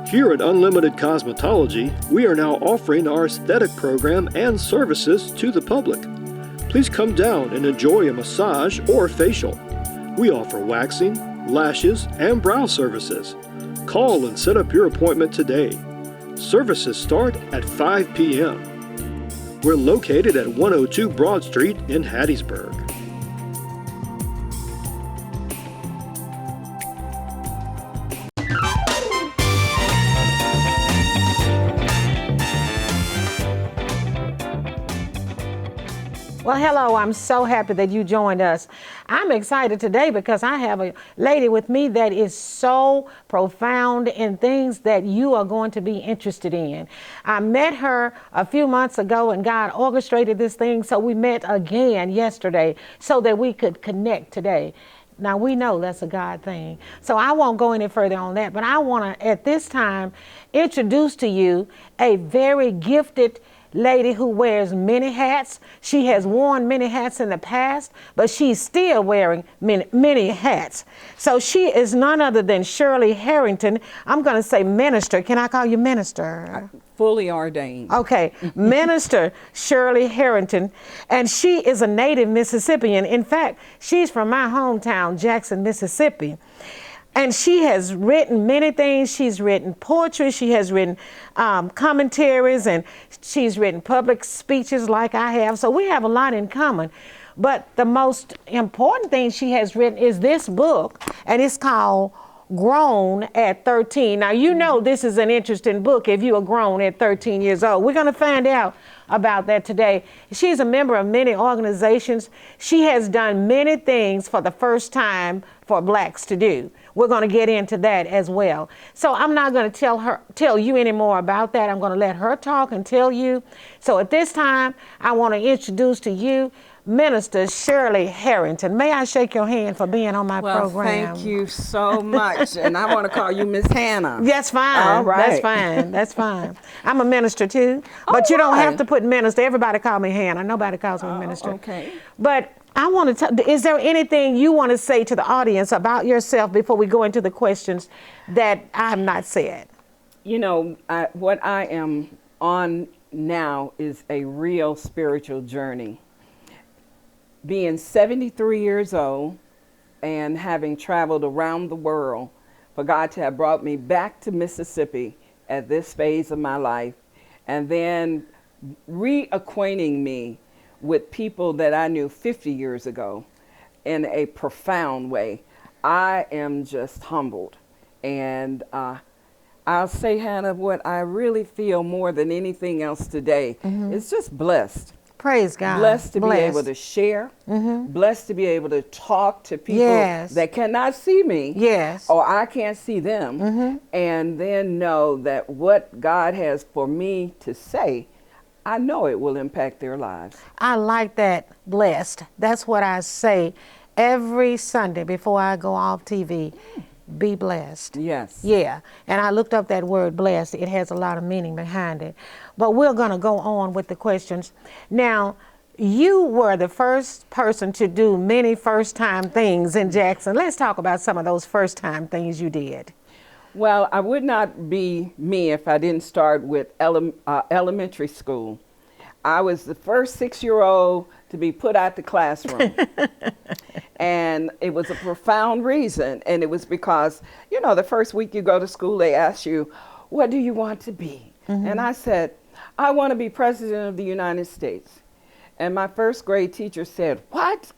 Here at Unlimited Cosmetology, we are now offering our aesthetic program and services to the public. Please come down and enjoy a massage or facial. We offer waxing, lashes, and brow services. Call and set up your appointment today. Services start at 5 p.m. We're located at 102 Broad Street in Hattiesburg. Well, hello, I'm so happy that you joined us. I'm excited today because I have a lady with me that is so profound in things that you are going to be interested in. I met her a few months ago and God orchestrated this thing, so we met again yesterday so that we could connect today. Now, we know that's a God thing, so I won't go any further on that, but I want to, at this time, introduce to you a very gifted lady who wears many hats. She has worn many hats in the past, but she's still wearing many hats. So she is none other than Shirley Harrington. I'm going to say minister. Can I call you minister? Fully ordained. Okay, Minister Shirley Harrington, and she is a native Mississippian. In fact, she's from my hometown, Jackson, Mississippi. And she has written many things. She's written poetry, she has written commentaries, and she's written public speeches like I have. So we have a lot in common. But the most important thing she has written is this book, and it's called Grown at 13. Now, you know this is an interesting book if you are grown at 13 years old. We're going to find out about that today. She's a member of many organizations. She has done many things for the first time for blacks to do. We're going to get into that as well. So I'm not going to tell you any more about that. I'm going to let her talk and tell you. So at this time, I want to introduce to you Minister Shirley Harrington. May I shake your hand for being on my program? Thank you so much. And I want to call you Miss Hannah. That's fine. All right. That's fine. That's fine. I'm a minister too. But you don't have to put minister. Everybody call me Hannah. Nobody calls me minister. Okay. But I want to is there anything you want to say to the audience about yourself before we go into the questions that I have not said? You know, what I am on now is a real spiritual journey. Being 73 years old and having traveled around the world, for God to have brought me back to Mississippi at this phase of my life, and then reacquainting me with people that I knew 50 years ago in a profound way. I am just humbled. And I'll say, Hannah, what I really feel more than anything else today is just blessed. Praise God. Blessed to be able to share. Blessed to be able to talk to people that cannot see me. Yes. Or I can't see them. And then know that what God has for me to say, I know it will impact their lives. I like that, blessed. That's what I say every Sunday before I go off TV. Be blessed. Yes. Yeah. And I looked up that word blessed. It has a lot of meaning behind it. But we're going to go on with the questions. Now, you were the first person to do many first-time things in Jackson. Let's talk about some of those first-time things you did. Well, I would not be me if I didn't start with elementary school. I was the first 6-year-old to be put out the classroom. And it was a profound reason. And it was because, you know, the first week you go to school, they ask you, what do you want to be? And I said, I want to be president of the United States. And my first grade teacher said, what?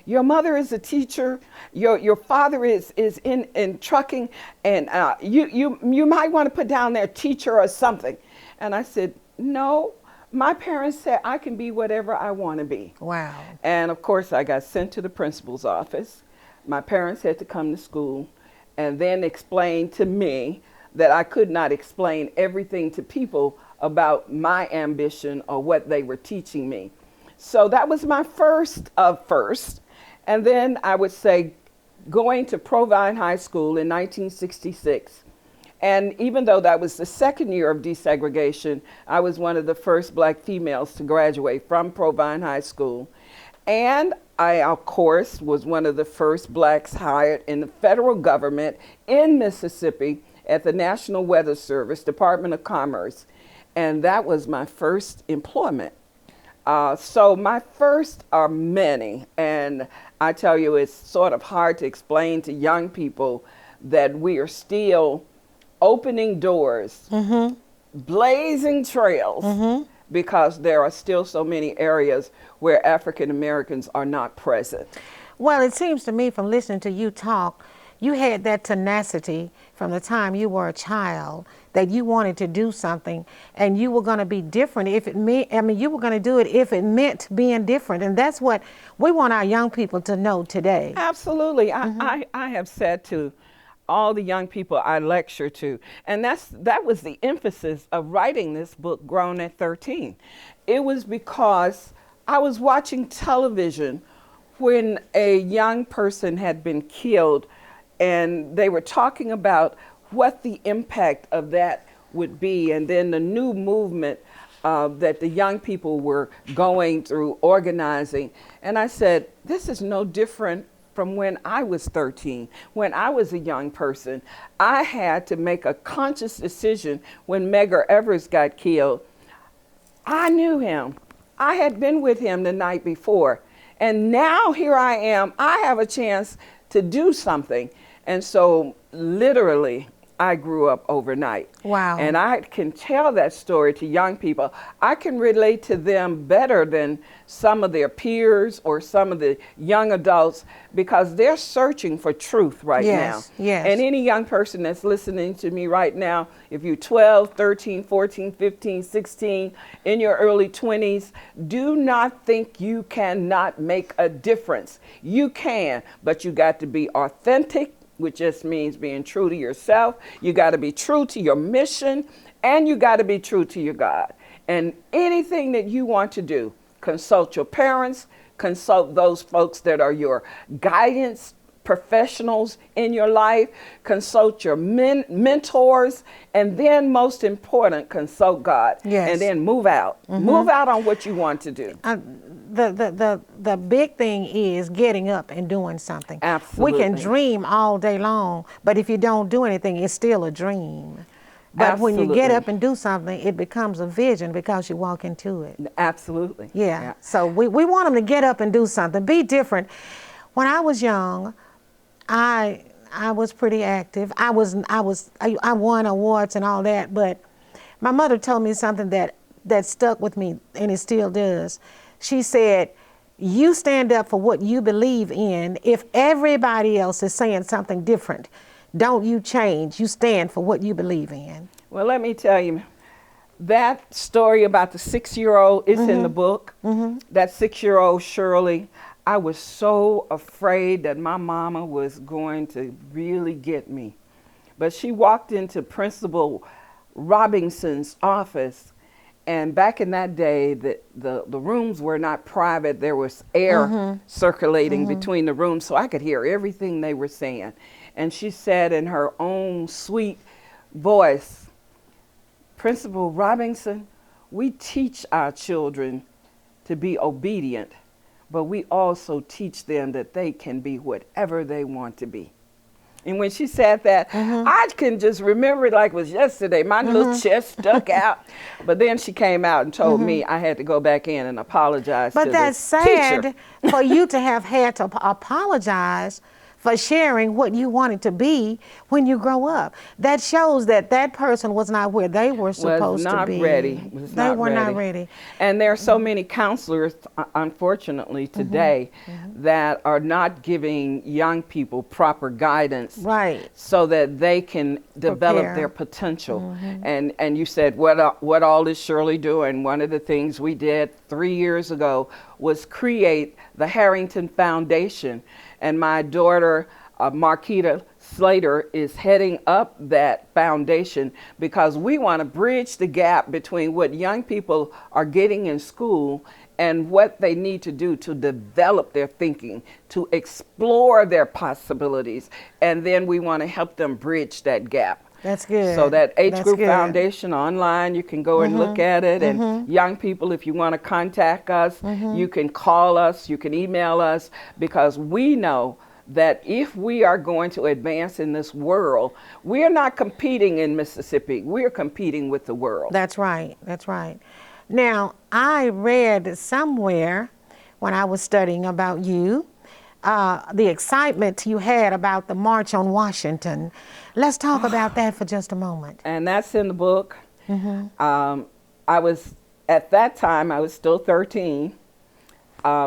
Your mother is a teacher. Your father is in trucking, and you might want to put down there teacher or something. And I said, no. My parents said I can be whatever I want to be. Wow. And of course, I got sent to the principal's office. My parents had to come to school and then explain to me that I could not explain everything to people about my ambition or what they were teaching me. So that was my first of first. And then I would say going to Provine High School in 1966. And even though that was the second year of desegregation, I was one of the first black females to graduate from Provine High School. And I, of course, was one of the first blacks hired in the federal government in Mississippi at the National Weather Service, Department of Commerce, and that was my first employment. So my first are many, and I tell you, it's sort of hard to explain to young people that we are still opening doors, blazing trails, because there are still so many areas where African Americans are not present. Well, it seems to me from listening to you talk, you had that tenacity from the time you were a child that you wanted to do something and you were going to be different if it meant, you were going to do it if it meant being different. And that's what we want our young people to know today. Absolutely. I have said to all the young people I lecture to, and that was the emphasis of writing this book, Grown at 13. It was because I was watching television when a young person had been killed, and they were talking about what the impact of that would be, and then the new movement that the young people were going through organizing. And I said, this is no different from when I was 13. When I was a young person, I had to make a conscious decision when Medgar Evers got killed. I knew him. I had been with him the night before. And now here I am. I have a chance to do something. And so literally, I grew up overnight. Wow. And I can tell that story to young people. I can relate to them better than some of their peers or some of the young adults because they're searching for truth right now. Yes. And any young person that's listening to me right now, if you're 12, 13, 14, 15, 16, in your early 20s, do not think you cannot make a difference. You can, but you got to be authentic, which just means being true to yourself. You got to be true to your mission, and you got to be true to your God. And anything that you want to do, consult your parents, consult those folks that are your guidance professionals in your life, consult your mentors, and then most important, consult God. Yes. And then move out. Move out on what you want to do. The big thing is getting up and doing something. Absolutely. We can dream all day long, but if you don't do anything, it's still a dream. But when you get up and do something, it becomes a vision because you walk into it. Absolutely. Yeah. So we want them to get up and do something, be different. When I was young, I was pretty active. I won awards and all that, but my mother told me something that stuck with me, and it still does. She said, you stand up for what you believe in. If everybody else is saying something different, don't you change. You stand for what you believe in. Well, let me tell you, that story about the 6-year-old is in the book. That 6-year-old Shirley, I was so afraid that my mama was going to really get me. But she walked into Principal Robinson's office, and back in that day, the rooms were not private. There was air circulating between the rooms, so I could hear everything they were saying. And she said in her own sweet voice, Principal Robinson, we teach our children to be obedient, but we also teach them that they can be whatever they want to be. And when she said that, I can just remember it like it was yesterday. My little chest stuck out. But then she came out and told me I had to go back in and apologize to the teacher. But that's sad for you to have had to apologize for sharing what you wanted to be when you grow up. That shows that that person was not where they were supposed to be. They were not ready. And there are so many counselors, unfortunately, today that are not giving young people proper guidance, Right. so that they can develop their potential. And you said, what all is Shirley doing? One of the things we did 3 years ago was create the Harrington Foundation. And my daughter, Marquita Slater, is heading up that foundation because we want to bridge the gap between what young people are getting in school and what they need to do to develop their thinking, to explore their possibilities. And then we want to help them bridge that gap. That's good. So that Age That's Group good. Foundation online, you can go and look at it. And young people, if you want to contact us, you can call us, you can email us, because we know that if we are going to advance in this world, we are not competing in Mississippi. We're competing with the world. That's right. That's right. Now, I read somewhere when I was studying about you, the excitement you had about the March on Washington. Let's talk about that for just a moment. And that's in the book. At that time, I was still 13.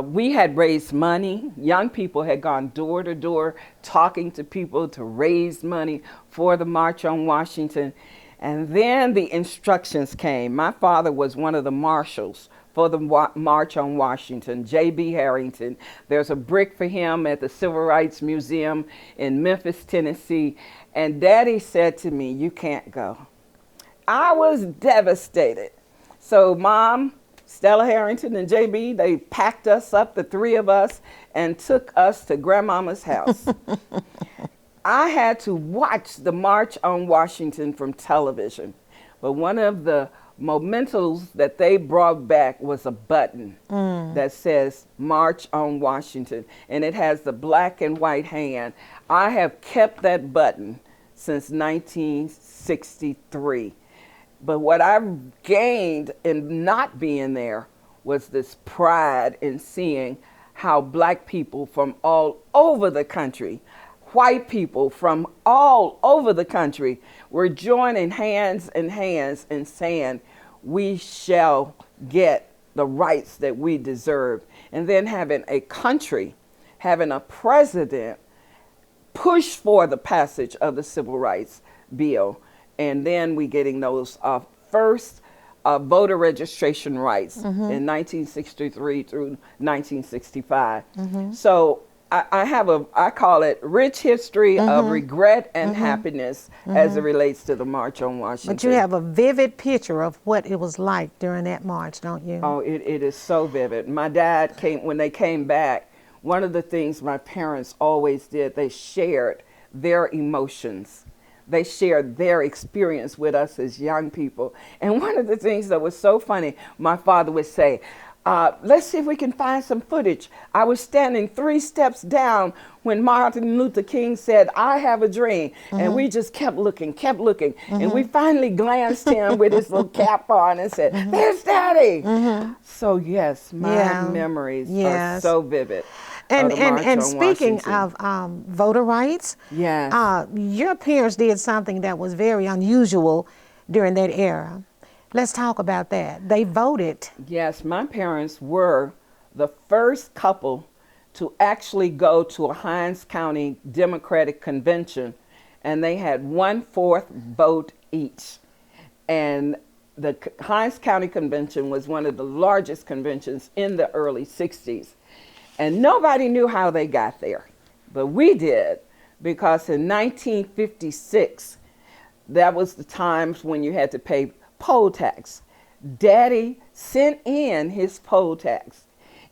We had raised money. Young people had gone door to door talking to people to raise money for the March on Washington. And then the instructions came. My father was one of the marshals for the March on Washington, Shirley Harrington. There's a brick for him at the Civil Rights Museum in Memphis, Tennessee. And Daddy said to me, "You can't go." I was devastated. So Mom, Stella Harrington, and JB, they packed us up, the three of us, and took us to Grandmama's house. I had to watch the March on Washington from television. But one of the mementos that they brought back was a button that says March on Washington, and it has the black and white hand. I have kept that button since 1963. But what I've gained in not being there was this pride in seeing how black people from all over the country, white people from all over the country were joining hands in hands and saying, we shall get the rights that we deserve. And then having a country, having a president push for the passage of the Civil Rights Bill. And then we getting those first voter registration rights in 1963 through 1965. So I call it rich history of regret and happiness as it relates to the March on Washington. But you have a vivid picture of what it was like during that march, don't you? Oh, it is so vivid. My dad when they came back, one of the things my parents always did, they shared their emotions. They shared their experience with us as young people. And one of the things that was so funny, my father would say, let's see if we can find some footage. I was standing 3 steps down when Martin Luther King said, I have a dream. And we just kept looking. And we finally glanced him with his little cap on and said, there's Daddy. So yes, my memories are so vivid. And speaking of voter rights, your parents did something that was very unusual during that era. Let's talk about that. They voted. Yes, my parents were the first couple to actually go to a Hinds County Democratic convention, and they had 1/4 vote each. And the Hinds County Convention was one of the largest conventions in the early 60s. And nobody knew how they got there, but we did, because in 1956, that was the times when you had to pay poll tax. Daddy sent in his poll tax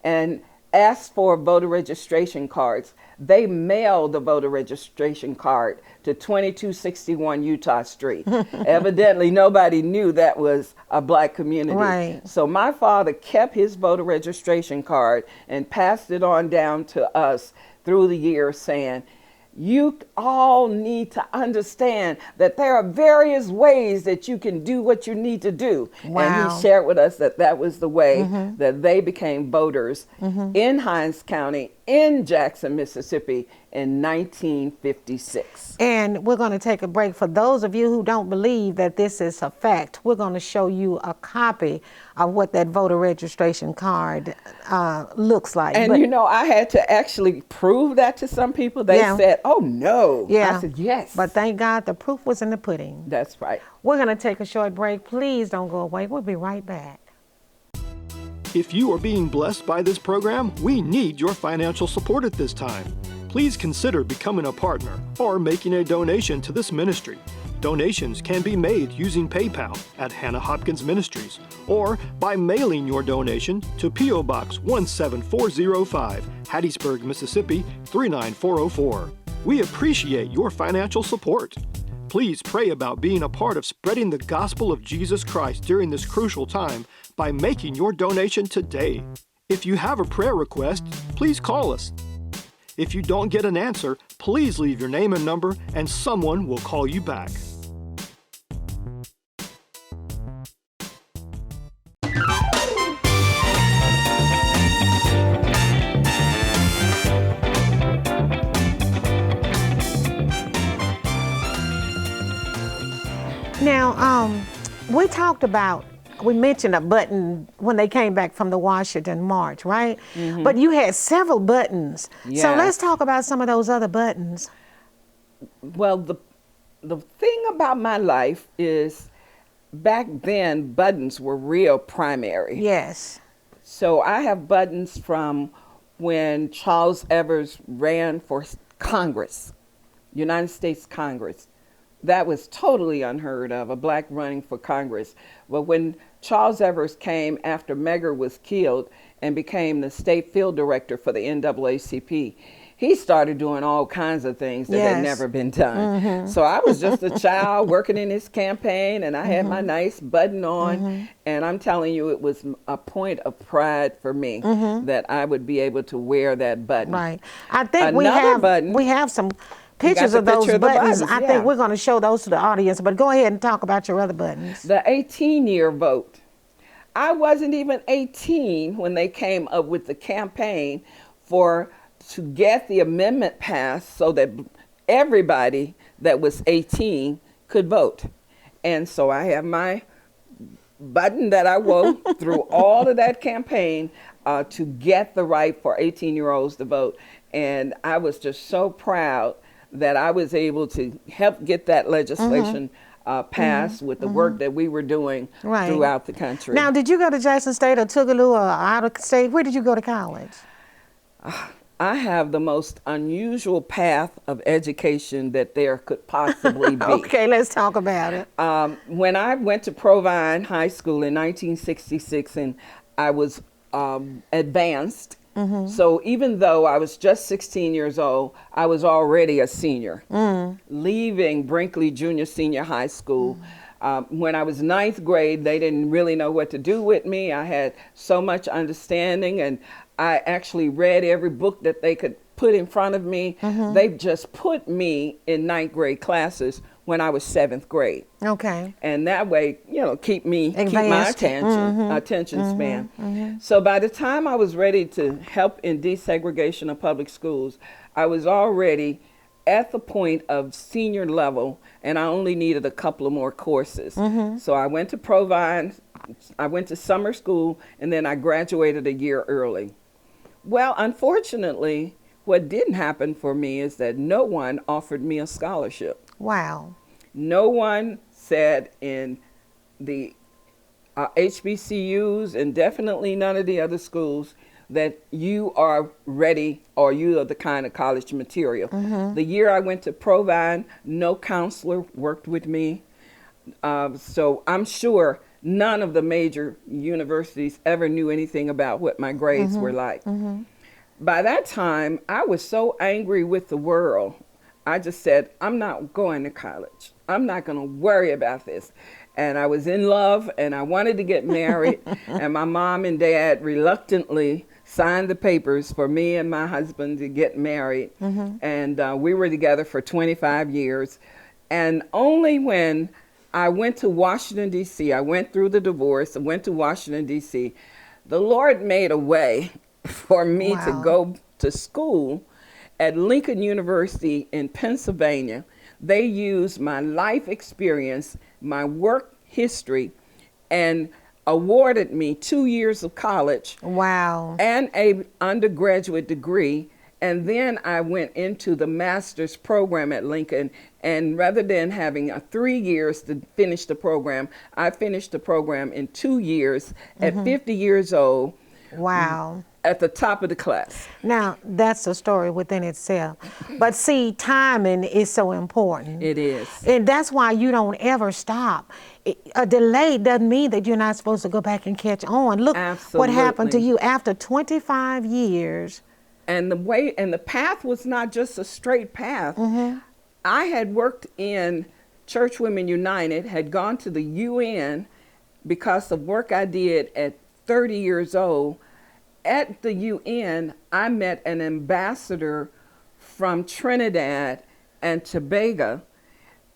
and asked for voter registration cards. They mailed the voter registration card to 2261 Utah Street. Evidently, nobody knew that was a black community. Right. So my father kept his voter registration card and passed it on down to us through the years, saying, you all need to understand that there are various ways that you can do what you need to do. Wow. And he shared with us that that was the way that they became voters in Hinds County, in Jackson, Mississippi, in 1956. And we're going to take a break. For those of you who don't believe that this is a fact, we're going to show you a copy of what that voter registration card looks like. And you know, I had to actually prove that to some people. They said, oh no. I said, yes. But thank God the proof was in the pudding. That's right. We're going to take a short break. Please don't go away. We'll be right back. If you are being blessed by this program, we need your financial support at this time. Please consider becoming a partner or making a donation to this ministry. Donations can be made using PayPal at Hannah Hopkins Ministries or by mailing your donation to P.O. Box 17405, Hattiesburg, Mississippi 39404. We appreciate your financial support. Please pray about being a part of spreading the gospel of Jesus Christ during this crucial time by making your donation today. If you have a prayer request, please call us. If you don't get an answer, please leave your name and number and someone will call you back. Now, we mentioned a button when they came back from the Washington March, right? Mm-hmm. But you had several buttons. Yes. So let's talk about some of those other buttons. Well, the thing about my life is back then buttons were real primary. Yes. So I have buttons from when Charles Evers ran for Congress, United States Congress. That was totally unheard of, a black running for Congress. But when Charles Evers came after Medgar was killed and became the state field director for the NAACP, he started doing all kinds of things that had never been done. Mm-hmm. So I was just a child working in his campaign, and I had my nice button on. And I'm telling you, it was a point of pride for me that I would be able to wear that button. Right. I think we have some pictures of those buttons. I think we're going to show those to the audience, but go ahead and talk about your other buttons. The 18-year vote. I wasn't even 18 when they came up with the campaign to get the amendment passed so that everybody that was 18 could vote. And so I have my button that I wore through all of that campaign to get the right for 18-year-olds to vote. And I was just so proud that I was able to help get that legislation passed with the work that we were doing throughout the country. Now, did you go to Jackson State or Tougaloo or out of state? Where did you go to college? I have the most unusual path of education that there could possibly be. Okay, let's talk about it. When I went to Provine High School in 1966, and I was advanced, so even though I was just 16 years old, I was already a senior, leaving Brinkley Junior Senior High School. When I was ninth grade, they didn't really know what to do with me. I had so much understanding, and I actually read every book that they could put in front of me. They just put me in ninth grade classes when I was seventh grade. Okay. And that way, keep my attention span. So by the time I was ready to help in desegregation of public schools, I was already at the point of senior level, and I only needed a couple of more courses. So I went to Provine, I went to summer school, and then I graduated a year early. Well, unfortunately, what didn't happen for me is that no one offered me a scholarship. Wow. No one said in the HBCUs, and definitely none of the other schools, that you are ready or you are the kind of college material. The year I went to Provine, no counselor worked with me. So I'm sure none of the major universities ever knew anything about what my grades were like. By that time, I was so angry with the world. I just said, I'm not going to college. I'm not going to worry about this. And I was in love, and I wanted to get married. And my mom and dad reluctantly signed the papers for me and my husband to get married. And we were together for 25 years. And only when I went to Washington, D.C., I went through the divorce, I went to Washington, D.C., the Lord made a way for me to go to school at Lincoln University in Pennsylvania. They used my life experience, my work history, and awarded me 2 years of college. Wow. And a undergraduate degree. And then I went into the master's program at Lincoln. And rather than having 3 years to finish the program, I finished the program in 2 years at 50 years old. Wow. At the top of the class. Now, that's a story within itself. But see, timing is so important. It is. And that's why you don't ever stop. A delay doesn't mean that you're not supposed to go back and catch on. Look what happened to you after 25 years. And the path was not just a straight path. I had worked in Church Women United, had gone to the UN because of work I did at 30 years old. At the UN, I met an ambassador from Trinidad and Tobago.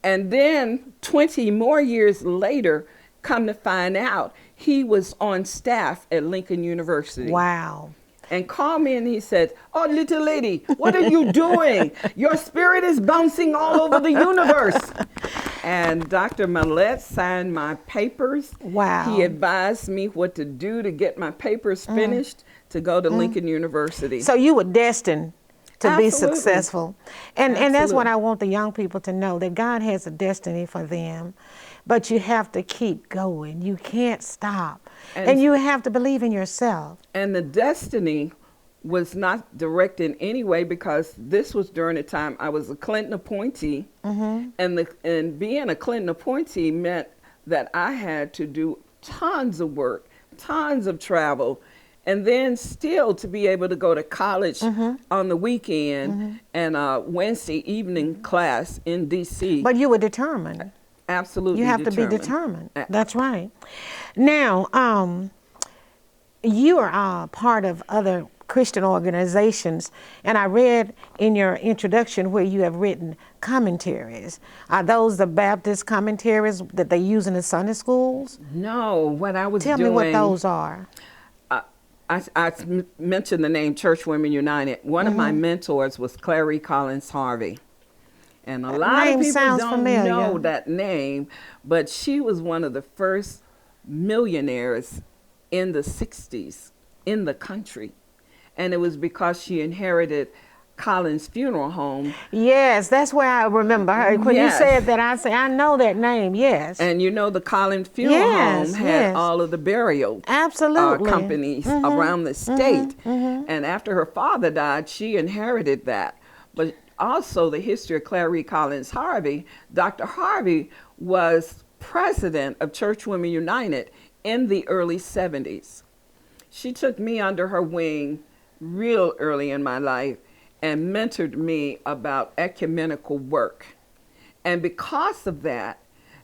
And then 20 more years later, come to find out, he was on staff at Lincoln University. Wow. And called me and he said, "Oh, little lady, what are you doing? Your spirit is bouncing all over the universe." And Dr. Millett signed my papers. Wow. He advised me what to do to get my papers finished to go to Lincoln University. So you were destined to be Absolutely. successful. And that's what Absolutely. I want the young people to know, that God has a destiny for them. But you have to keep going. You can't stop. And you have to believe in yourself. And the destiny was not direct in any way, because this was during the time I was a Clinton appointee. And being a Clinton appointee meant that I had to do tons of work, tons of travel, and then still to be able to go to college on the weekend and a Wednesday evening class in D.C. But you were determined. Absolutely. You have to be determined. That's right. Now, you are part of other Christian organizations, and I read in your introduction where you have written commentaries. Are those the Baptist commentaries that they use in the Sunday schools? No, what I was Tell doing. me what those are. I mentioned the name Church Women United. One of my mentors was Clary Collins Harvey. And a lot of Name people sounds don't familiar. know that name, but she was one of the first millionaires in the 60s in the country. And it was because she inherited Collins Funeral Home. Yes, that's where I remember her. When Yes. you said that, I say, I know that name, yes. And you know, the Collins Funeral Yes, Home had yes. all of the burial Absolutely. companies around the state. And after her father died, she inherited that. But also the history of Clary Collins Harvey. Dr. Harvey was president of Church Women United in the early 70s. She took me under her wing real early in my life and mentored me about ecumenical work. And because of that,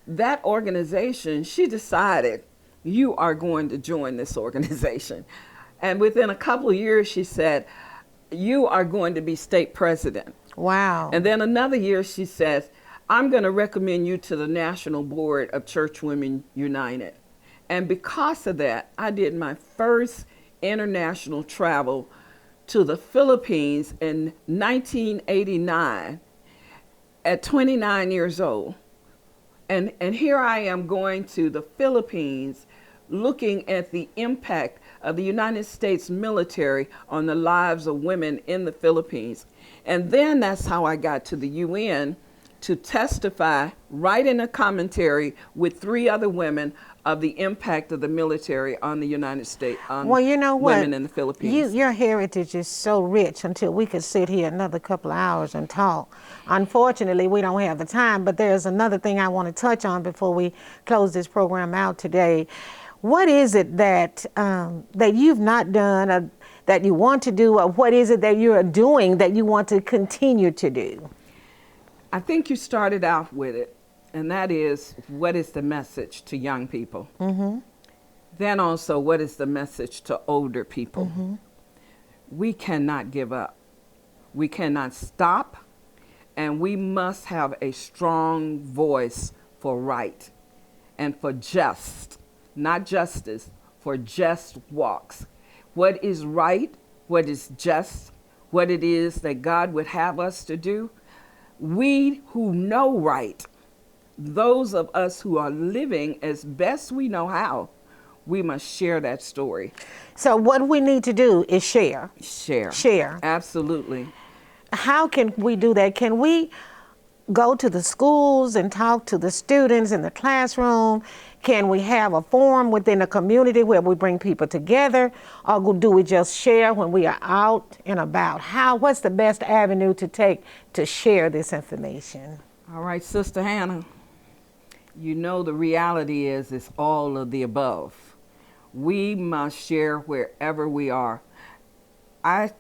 that organization, she decided, you are going to join this organization. And within a couple of years, she said, you are going to be state president. Wow. And then another year, she says, I'm going to recommend you to the National Board of Church Women United. And because of that, I did my first international travel to the Philippines in 1989 at 29 years old. And here I am going to the Philippines, looking at the impact of the United States military on the lives of women in the Philippines. And then that's how I got to the UN to testify, writing a commentary with 3 other women of the impact of the military on the United States, on Well, you know what? women in the Philippines. Your heritage is so rich until we could sit here another couple of hours and talk. Unfortunately, we don't have the time, but there's another thing I want to touch on before we close this program out today. What is it that that you've not done, or that you want to do, or what is it that you're doing that you want to continue to do? I think you started out with it, and that is, what is the message to young people? Then also, what is the message to older people? We cannot give up. We cannot stop, and we must have a strong voice for right and for just, not justice, for just walks. What is right, what is just, what it is that God would have us to do. We who know right, those of us who are living as best we know how, we must share that story. So what we need to do is share. Share. Share. Absolutely. How can we do that? Can we go to the schools and talk to the students in the classroom? Can we have a forum within the community where we bring people together? Or do we just share when we are out and about? What's the best avenue to take to share this information? All right, Sister Hannah, you know the reality is it's all of the above. We must share wherever we are. I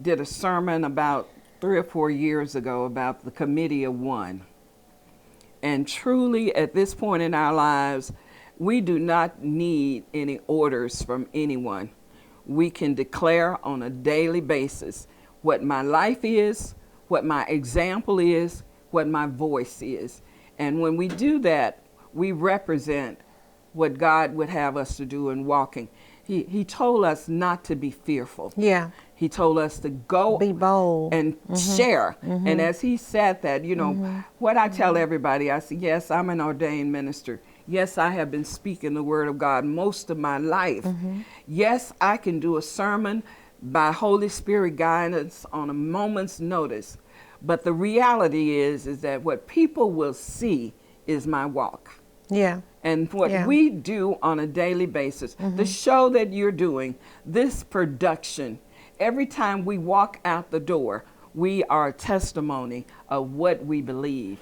did a sermon about 3 or 4 years ago about the Committee of One. And truly, at this point in our lives, we do not need any orders from anyone. We can declare on a daily basis what my life is, what my example is, what my voice is. And when we do that, we represent what God would have us to do in walking. He told us not to be fearful. Yeah. He told us to go Be bold and share. And as he said that, you know, what I tell everybody, I say, yes, I'm an ordained minister. Yes, I have been speaking the word of God most of my life. Yes, I can do a sermon by Holy Spirit guidance on a moment's notice. But the reality is that what people will see is my walk. Yeah. And what we do on a daily basis, the show that you're doing, this production, every time we walk out the door, we are a testimony of what we believe.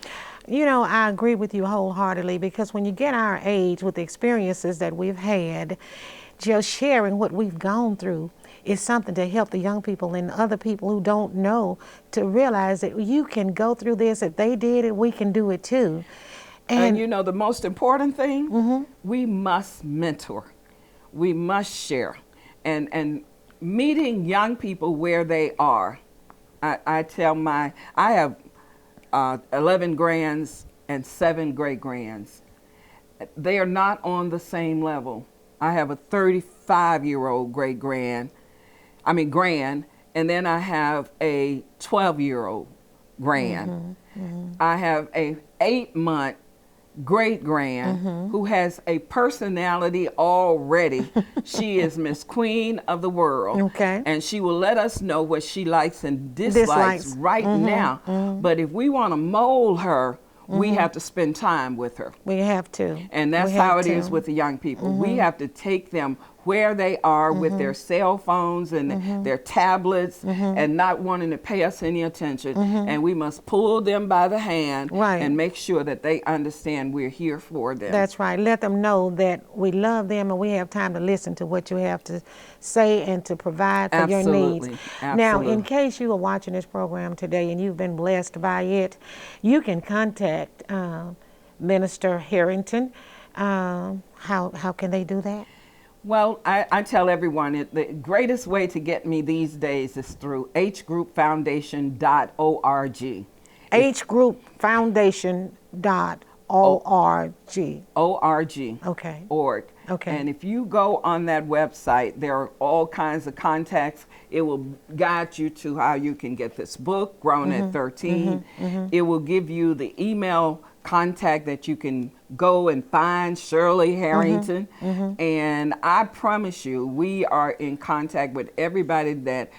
You know, I agree with you wholeheartedly, because when you get our age with the experiences that we've had, just sharing what we've gone through is something to help the young people and other people who don't know to realize that you can go through this. If they did it, we can do it too. And you know, the most important thing, we must mentor. We must share. And meeting young people where they are. I have 11 grands and 7 great grands. They are not on the same level. I have a 35-year-old grand, and then I have a 12-year-old grand. I have a 8-month great grand who has a personality already. She is Miss Queen of the world. Okay. And she will let us know what she likes and dislikes right now. But if we want to mold her, we have to spend time with her. We have to. And that's how it is with the young people. We have to take them where they are with their cell phones and their tablets and not wanting to pay us any attention. And we must pull them by the hand and make sure that they understand we're here for them. That's right. Let them know that we love them and we have time to listen to what you have to say and to provide for your needs. Absolutely. Now, in case you are watching this program today and you've been blessed by it, you can contact Minister Harrington. How can they do that? Well, I tell everyone the greatest way to get me these days is through hgroupfoundation.org. hgroupfoundation.org. O-R-G. Okay. Org. Okay. And if you go on that website, there are all kinds of contacts. It will guide you to how you can get this book, Grown at 13. It will give you the email contact that you can go and find Shirley Harrington. And I promise you, we are in contact with everybody that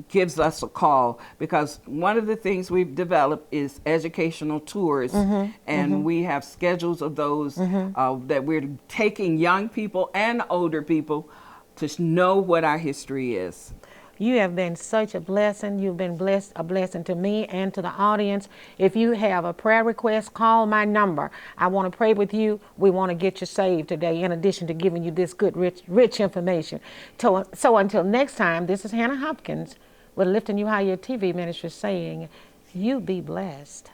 gives us a call, because one of the things we've developed is educational tours, and we have schedules of those that we're taking young people and older people to know what our history is. You have been such a blessing. You've been a blessing to me and to the audience. If you have a prayer request, call my number. I want to pray with you. We want to get you saved today, in addition to giving you this good, rich information. So until next time, this is Hannah Hopkins with Lifting You Higher TV Ministry saying, you be blessed.